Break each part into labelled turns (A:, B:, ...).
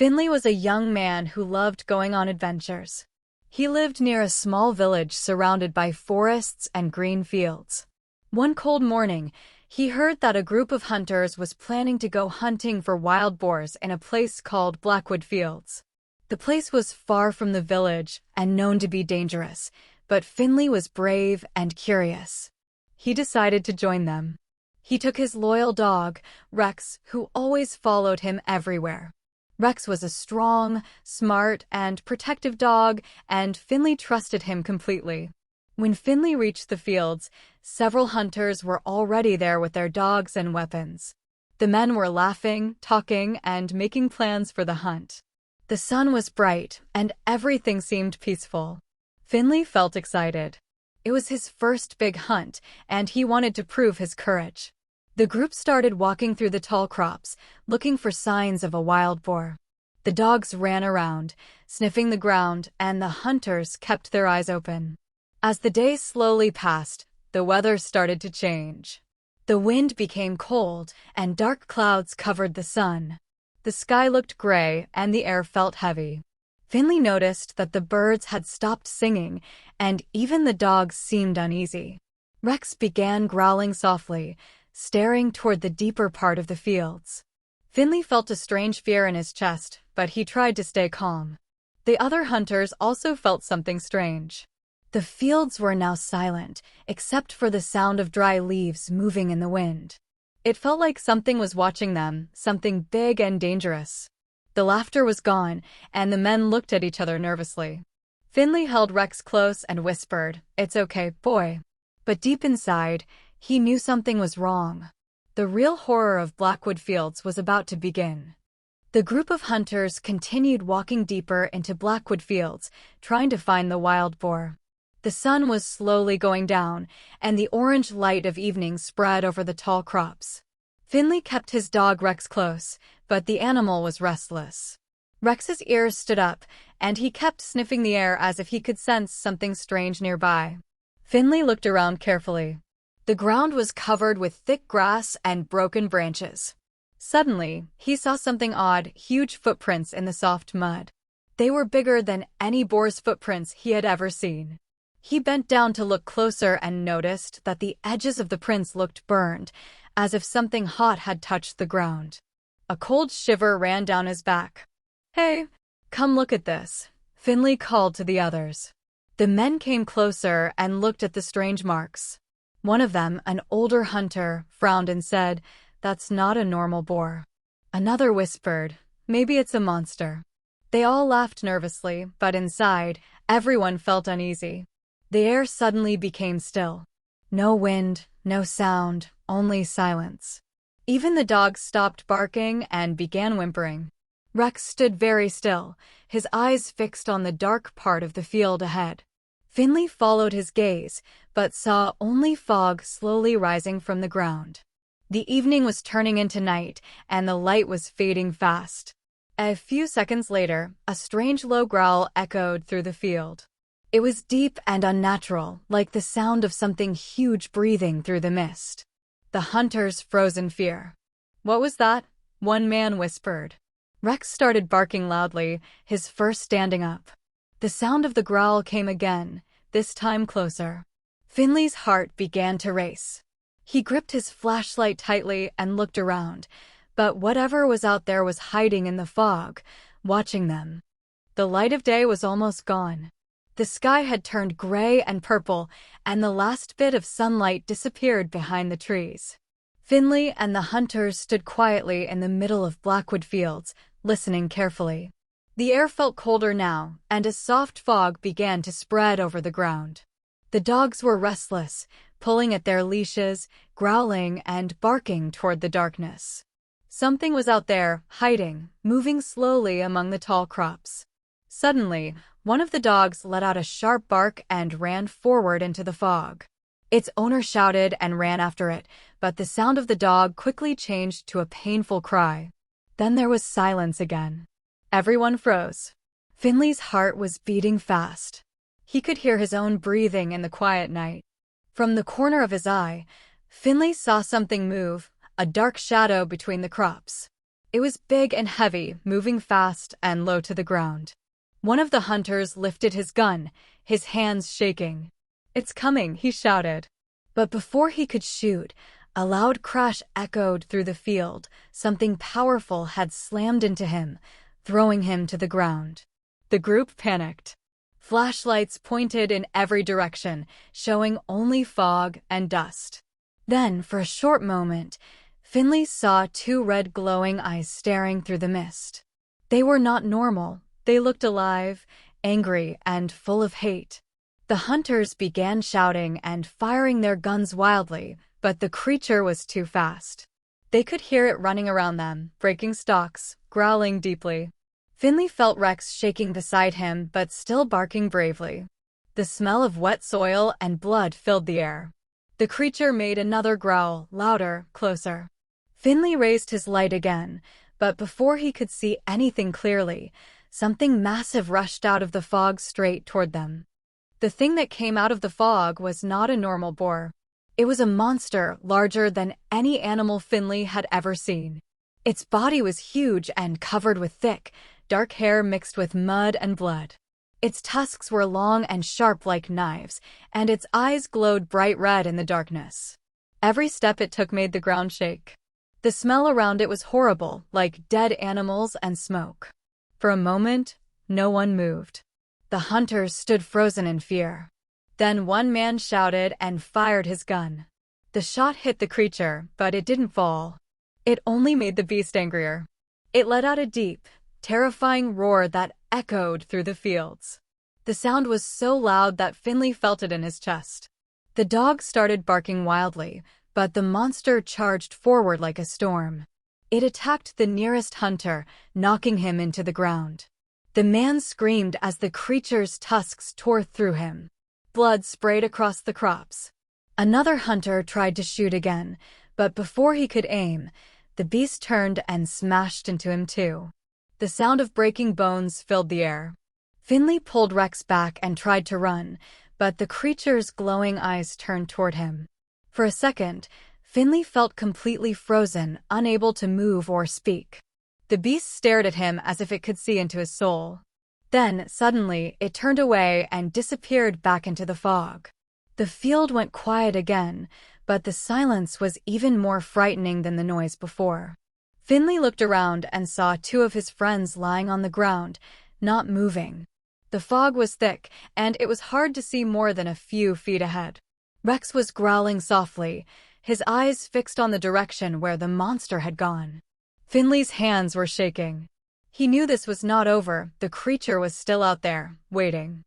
A: Finley was a young man who loved going on adventures. He lived near a small village surrounded by forests and green fields. One cold morning, he heard that a group of hunters was planning to go hunting for wild boars in a place called Blackwood Fields. The place was far from the village and known to be dangerous, but Finley was brave and curious. He decided to join them. He took his loyal dog, Rex, who always followed him everywhere. Rex was a strong, smart, and protective dog, and Finley trusted him completely. When Finley reached the fields, several hunters were already there with their dogs and weapons. The men were laughing, talking, and making plans for the hunt. The sun was bright, and everything seemed peaceful. Finley felt excited. It was his first big hunt, and he wanted to prove his courage. The group started walking through the tall crops, looking for signs of a wild boar. The dogs ran around, sniffing the ground, and the hunters kept their eyes open. As the days slowly passed, the weather started to change. The wind became cold, and dark clouds covered the sun. The sky looked gray, and the air felt heavy. Finley noticed that the birds had stopped singing, and even the dogs seemed uneasy. Rex began growling softly, staring toward the deeper part of the fields. Finley felt a strange fear in his chest, but he tried to stay calm. The other hunters also felt something strange. The fields were now silent, except for the sound of dry leaves moving in the wind. It felt like something was watching them, something big and dangerous. The laughter was gone, and the men looked at each other nervously. Finley held Rex close and whispered, "It's okay, boy." But deep inside, he knew something was wrong. The real horror of Blackwood Fields was about to begin. The group of hunters continued walking deeper into Blackwood Fields, trying to find the wild boar. The sun was slowly going down, and the orange light of evening spread over the tall crops. Finley kept his dog Rex close, but the animal was restless. Rex's ears stood up, and he kept sniffing the air as if he could sense something strange nearby. Finley looked around carefully. The ground was covered with thick grass and broken branches. Suddenly, he saw something odd, huge footprints in the soft mud. They were bigger than any boar's footprints he had ever seen. He bent down to look closer and noticed that the edges of the prints looked burned, as if something hot had touched the ground. A cold shiver ran down his back. "Hey, come look at this," Finley called to the others. The men came closer and looked at the strange marks. One of them, an older hunter, frowned and said, "That's not a normal boar." Another whispered, "Maybe it's a monster." They all laughed nervously, but inside, everyone felt uneasy. The air suddenly became still. No wind, no sound, only silence. Even the dogs stopped barking and began whimpering. Rex stood very still, his eyes fixed on the dark part of the field ahead. Finley followed his gaze, but saw only fog slowly rising from the ground. The evening was turning into night, and the light was fading fast. A few seconds later, a strange low growl echoed through the field. It was deep and unnatural, like the sound of something huge breathing through the mist. The hunters froze in fear. "What was that?" one man whispered. Rex started barking loudly, his fur standing up. The sound of the growl came again, this time closer. Finley's heart began to race. He gripped his flashlight tightly and looked around, but whatever was out there was hiding in the fog, watching them. The light of day was almost gone. The sky had turned gray and purple, and the last bit of sunlight disappeared behind the trees. Finley and the hunters stood quietly in the middle of Blackwood Fields, listening carefully. The air felt colder now, and a soft fog began to spread over the ground. The dogs were restless, pulling at their leashes, growling and barking toward the darkness. Something was out there, hiding, moving slowly among the tall crops. Suddenly, one of the dogs let out a sharp bark and ran forward into the fog. Its owner shouted and ran after it, but the sound of the dog quickly changed to a painful cry. Then there was silence again. Everyone froze. Finley's heart was beating fast. He could hear his own breathing in the quiet night. From the corner of his eye, Finley saw something move, a dark shadow between the crops. It was big and heavy, moving fast and low to the ground. One of the hunters lifted his gun, his hands shaking. "It's coming," he shouted. But before he could shoot, a loud crash echoed through the field. Something powerful had slammed into him, throwing him to the ground. The group panicked. Flashlights pointed in every direction, showing only fog and dust. Then, for a short moment, Finley saw two red glowing eyes staring through the mist. They were not normal. They looked alive, angry, and full of hate. The hunters began shouting and firing their guns wildly, but the creature was too fast. They could hear it running around them, breaking stalks, growling deeply. Finley felt Rex shaking beside him, but still barking bravely. The smell of wet soil and blood filled the air. The creature made another growl, louder, closer. Finley raised his light again, but before he could see anything clearly, something massive rushed out of the fog straight toward them. The thing that came out of the fog was not a normal boar. It was a monster larger than any animal Finley had ever seen. Its body was huge and covered with thick, dark hair mixed with mud and blood. Its tusks were long and sharp like knives, and its eyes glowed bright red in the darkness. Every step it took made the ground shake. The smell around it was horrible, like dead animals and smoke. For a moment, no one moved. The hunters stood frozen in fear. Then one man shouted and fired his gun. The shot hit the creature, but it didn't fall. It only made the beast angrier. It let out a deep, terrifying roar that echoed through the fields. The sound was so loud that Finley felt it in his chest. The dog started barking wildly, but the monster charged forward like a storm. It attacked the nearest hunter, knocking him into the ground. The man screamed as the creature's tusks tore through him. Blood sprayed across the crops. Another hunter tried to shoot again, but before he could aim, the beast turned and smashed into him too. The sound of breaking bones filled the air. Finley pulled Rex back and tried to run, but the creature's glowing eyes turned toward him. For a second, Finley felt completely frozen, unable to move or speak. The beast stared at him as if it could see into his soul. Then, suddenly, it turned away and disappeared back into the fog. The field went quiet again, but the silence was even more frightening than the noise before. Finley looked around and saw two of his friends lying on the ground, not moving. The fog was thick, and it was hard to see more than a few feet ahead. Rex was growling softly, his eyes fixed on the direction where the monster had gone. Finley's hands were shaking. He knew this was not over. The creature was still out there, waiting.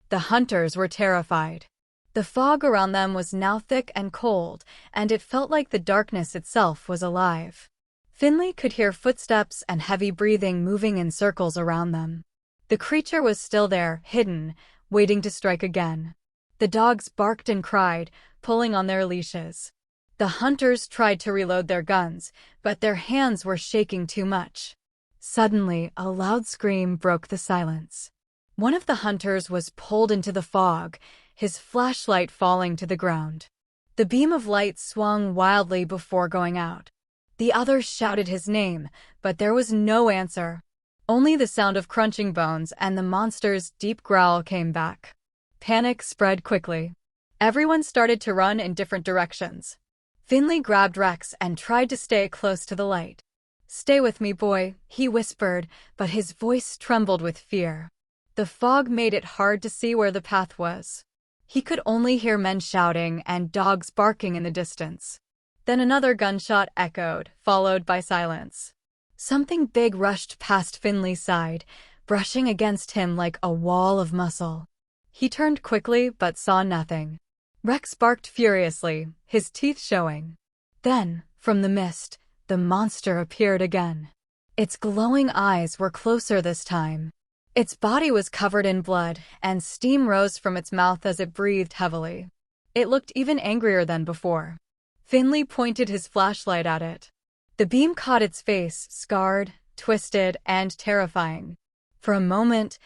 A: The hunters were terrified. The fog around them was now thick and cold, and it felt like the darkness itself was alive. Finley could hear footsteps and heavy breathing moving in circles around them. The creature was still there, hidden, waiting to strike again. The dogs barked and cried, pulling on their leashes. The hunters tried to reload their guns, but their hands were shaking too much. Suddenly, a loud scream broke the silence. One of the hunters was pulled into the fog, his flashlight falling to the ground. The beam of light swung wildly before going out. The others shouted his name, but there was no answer. Only the sound of crunching bones and the monster's deep growl came back. Panic spread quickly. Everyone started to run in different directions. Finley grabbed Rex and tried to stay close to the light. "Stay with me, boy," he whispered, but his voice trembled with fear. The fog made it hard to see where the path was. He could only hear men shouting and dogs barking in the distance. Then another gunshot echoed, followed by silence. Something big rushed past Finley's side, brushing against him like a wall of muscle. He turned quickly but saw nothing. Rex barked furiously, his teeth showing. Then, from the mist, the monster appeared again. Its glowing eyes were closer this time. Its body was covered in blood, and steam rose from its mouth as it breathed heavily. It looked even angrier than before. Finley pointed his flashlight at it. The beam caught its face, scarred, twisted, and terrifying. For a moment,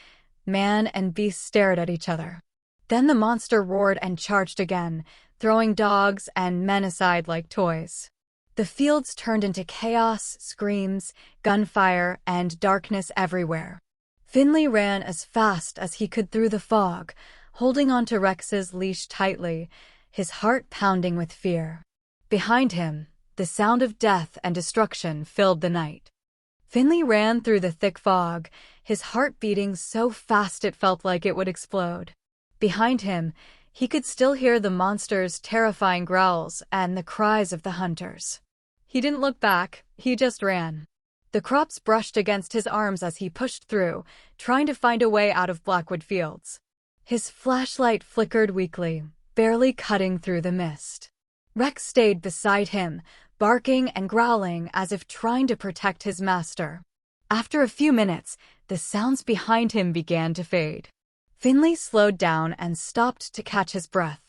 A: man and beast stared at each other. Then the monster roared and charged again, throwing dogs and men aside like toys. The fields turned into chaos, screams, gunfire, and darkness everywhere. Finley ran as fast as he could through the fog, holding onto Rex's leash tightly, his heart pounding with fear. Behind him, the sound of death and destruction filled the night. Finley ran through the thick fog, his heart beating so fast it felt like it would explode. Behind him, he could still hear the monster's terrifying growls and the cries of the hunters. He didn't look back, he just ran. The crops brushed against his arms as he pushed through, trying to find a way out of Blackwood Fields. His flashlight flickered weakly, barely cutting through the mist. Rex stayed beside him, barking and growling as if trying to protect his master. After a few minutes, the sounds behind him began to fade. Finley slowed down and stopped to catch his breath.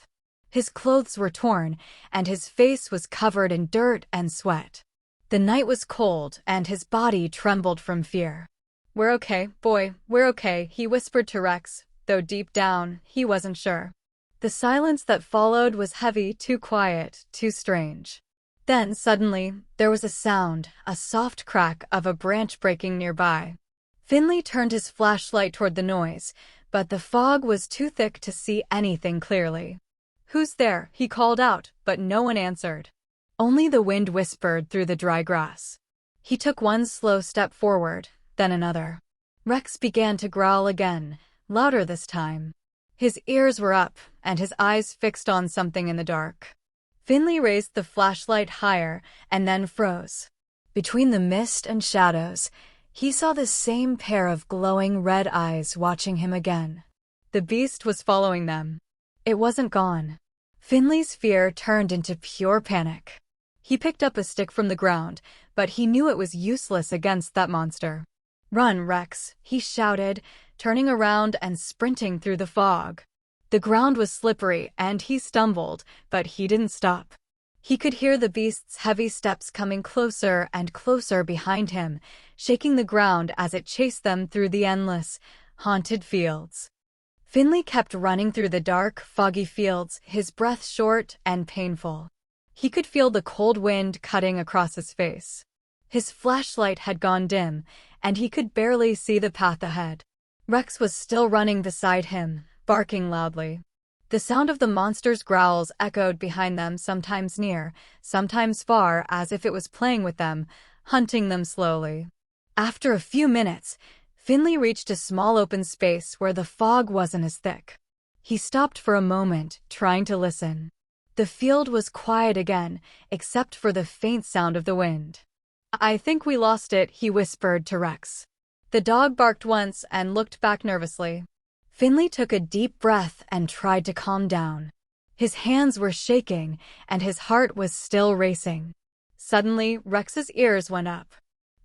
A: His clothes were torn, and his face was covered in dirt and sweat. The night was cold, and his body trembled from fear. "We're okay, boy, we're okay," he whispered to Rex, though deep down, he wasn't sure. The silence that followed was heavy, too quiet, too strange. Then, suddenly, there was a sound, a soft crack of a branch breaking nearby. Finley turned his flashlight toward the noise, but the fog was too thick to see anything clearly. "Who's there?" he called out, but no one answered. Only the wind whispered through the dry grass. He took one slow step forward, then another. Rex began to growl again, louder this time. His ears were up, and his eyes fixed on something in the dark. Finley raised the flashlight higher, and then froze. Between the mist and shadows, he saw the same pair of glowing red eyes watching him again. The beast was following them. It wasn't gone. Finley's fear turned into pure panic. He picked up a stick from the ground, but he knew it was useless against that monster. "Run, Rex," he shouted, turning around and sprinting through the fog. The ground was slippery, and he stumbled, but he didn't stop. He could hear the beast's heavy steps coming closer and closer behind him, shaking the ground as it chased them through the endless, haunted fields. Finley kept running through the dark, foggy fields, his breath short and painful. He could feel the cold wind cutting across his face. His flashlight had gone dim, and he could barely see the path ahead. Rex was still running beside him, barking loudly. The sound of the monster's growls echoed behind them, sometimes near, sometimes far, as if it was playing with them, hunting them slowly. After a few minutes, Finley reached a small open space where the fog wasn't as thick. He stopped for a moment, trying to listen. The field was quiet again, except for the faint sound of the wind. "I think we lost it," he whispered to Rex. The dog barked once and looked back nervously. Finley took a deep breath and tried to calm down. His hands were shaking, and his heart was still racing. Suddenly, Rex's ears went up.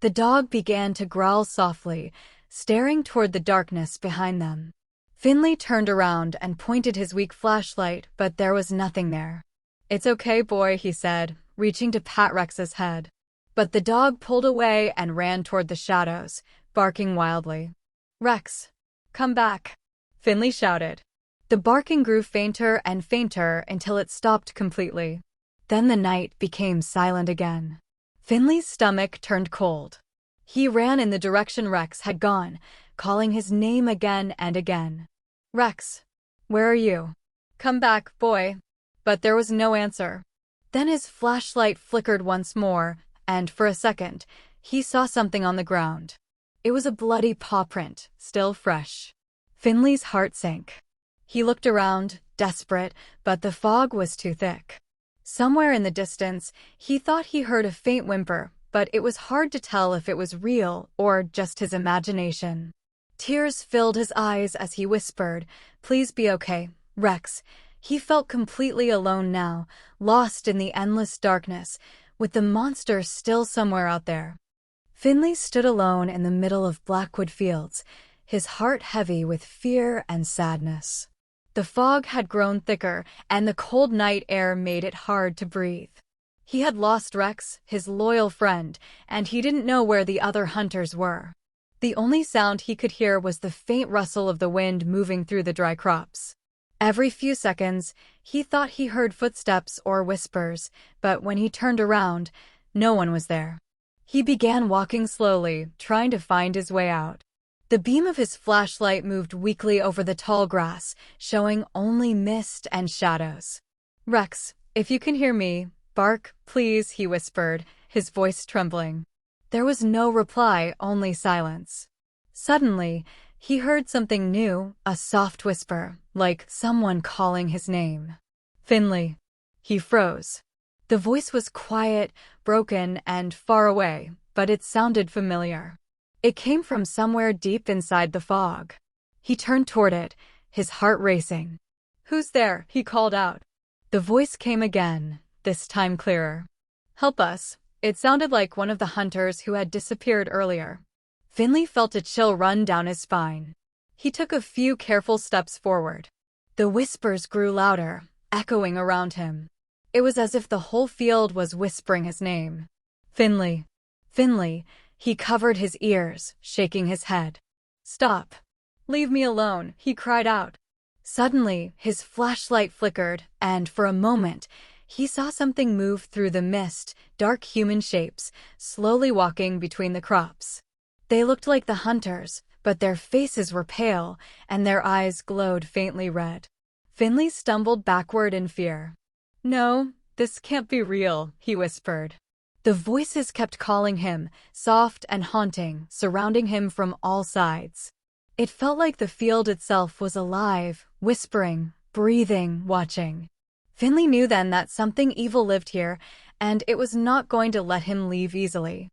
A: The dog began to growl softly, staring toward the darkness behind them. Finley turned around and pointed his weak flashlight, but there was nothing there. "It's okay, boy," he said, reaching to pat Rex's head. But the dog pulled away and ran toward the shadows, barking wildly. "Rex, come back," Finley shouted. The barking grew fainter and fainter until it stopped completely. Then the night became silent again. Finley's stomach turned cold. He ran in the direction Rex had gone, calling his name again and again. "Rex, where are you? Come back, boy." But there was no answer. Then his flashlight flickered once more, and for a second, he saw something on the ground. It was a bloody paw print, still fresh. Finley's heart sank. He looked around, desperate, but the fog was too thick. Somewhere in the distance, he thought he heard a faint whimper, but it was hard to tell if it was real or just his imagination. Tears filled his eyes as he whispered, "Please be okay, Rex." He felt completely alone now, lost in the endless darkness, with the monster still somewhere out there. Finley stood alone in the middle of Blackwood Fields, his heart heavy with fear and sadness. The fog had grown thicker, and the cold night air made it hard to breathe. He had lost Rex, his loyal friend, and he didn't know where the other hunters were. The only sound he could hear was the faint rustle of the wind moving through the dry crops. Every few seconds, he thought he heard footsteps or whispers, but when he turned around, No one was there. He began walking slowly, trying to find his way out. The beam of his flashlight moved weakly over the tall grass, showing only mist and shadows. "Rex, if you can hear me, bark, please," he whispered, his voice trembling. There was no reply, only silence. Suddenly, he heard something new, a soft whisper, like someone calling his name. "Finley." He froze. The voice was quiet, broken, and far away, but it sounded familiar. It came from somewhere deep inside the fog. He turned toward it, his heart racing. "Who's there?" he called out. The voice came again, this time clearer. "Help us." It sounded like one of the hunters who had disappeared earlier. Finley felt a chill run down his spine. He took a few careful steps forward. The whispers grew louder, echoing around him. It was as if the whole field was whispering his name. "Finley. Finley." He covered his ears, shaking his head. "Stop. Leave me alone," he cried out. Suddenly, his flashlight flickered, and for a moment, he saw something move through the mist, dark human shapes, slowly walking between the crops. They looked like the hunters, but their faces were pale, and their eyes glowed faintly red. Finley stumbled backward in fear. "No, this can't be real," he whispered. The voices kept calling him, soft and haunting, surrounding him from all sides. It felt like the field itself was alive, whispering, breathing, watching. Finley knew then that something evil lived here, and it was not going to let him leave easily.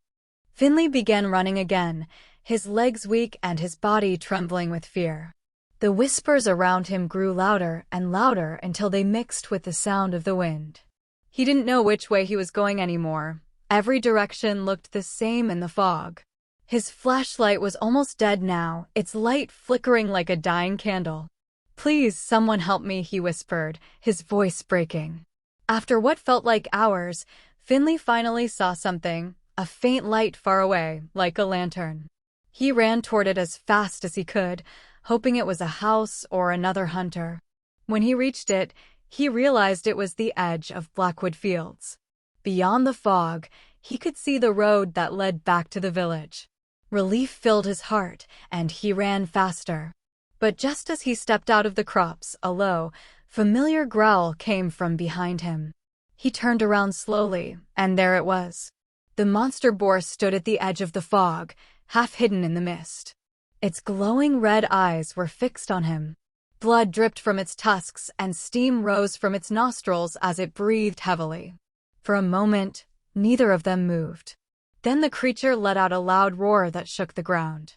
A: Finley began running again, his legs weak and his body trembling with fear. The whispers around him grew louder and louder until they mixed with the sound of the wind. He didn't know which way he was going anymore. Every direction looked the same in the fog. His flashlight was almost dead now, its light flickering like a dying candle. "Please, someone help me," he whispered, his voice breaking. After what felt like hours, Finley finally saw something, a faint light far away, like a lantern. He ran toward it as fast as he could, hoping it was a house or another hunter. When he reached it, he realized it was the edge of Blackwood Fields. Beyond the fog, he could see the road that led back to the village. Relief filled his heart, and he ran faster. But just as he stepped out of the crops, a low, familiar growl came from behind him. He turned around slowly, and there it was. The monster boar stood at the edge of the fog, half hidden in the mist. Its glowing red eyes were fixed on him. Blood dripped from its tusks, and steam rose from its nostrils as it breathed heavily. For a moment, neither of them moved. Then the creature let out a loud roar that shook the ground.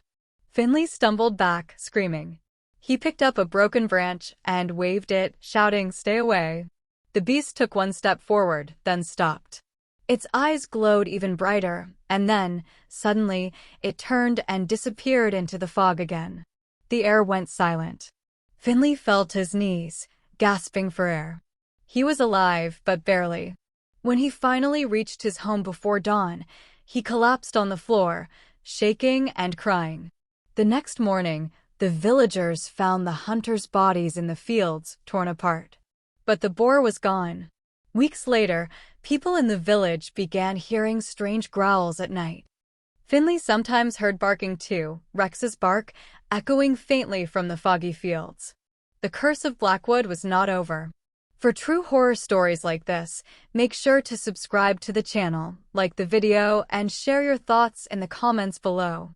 A: Finley stumbled back, screaming. He picked up a broken branch and waved it, shouting, "Stay away." The beast took one step forward, then stopped. Its eyes glowed even brighter, and then, suddenly, it turned and disappeared into the fog again. The air went silent. Finley felt his knees, gasping for air. He was alive, but barely. When he finally reached his home before dawn, he collapsed on the floor, shaking and crying. The next morning, the villagers found the hunters' bodies in the fields, torn apart. But the boar was gone. Weeks later, people in the village began hearing strange growls at night. Finley sometimes heard barking too, Rex's bark, echoing faintly from the foggy fields. The curse of Blackwood was not over. For true horror stories like this, make sure to subscribe to the channel, like the video, and share your thoughts in the comments below.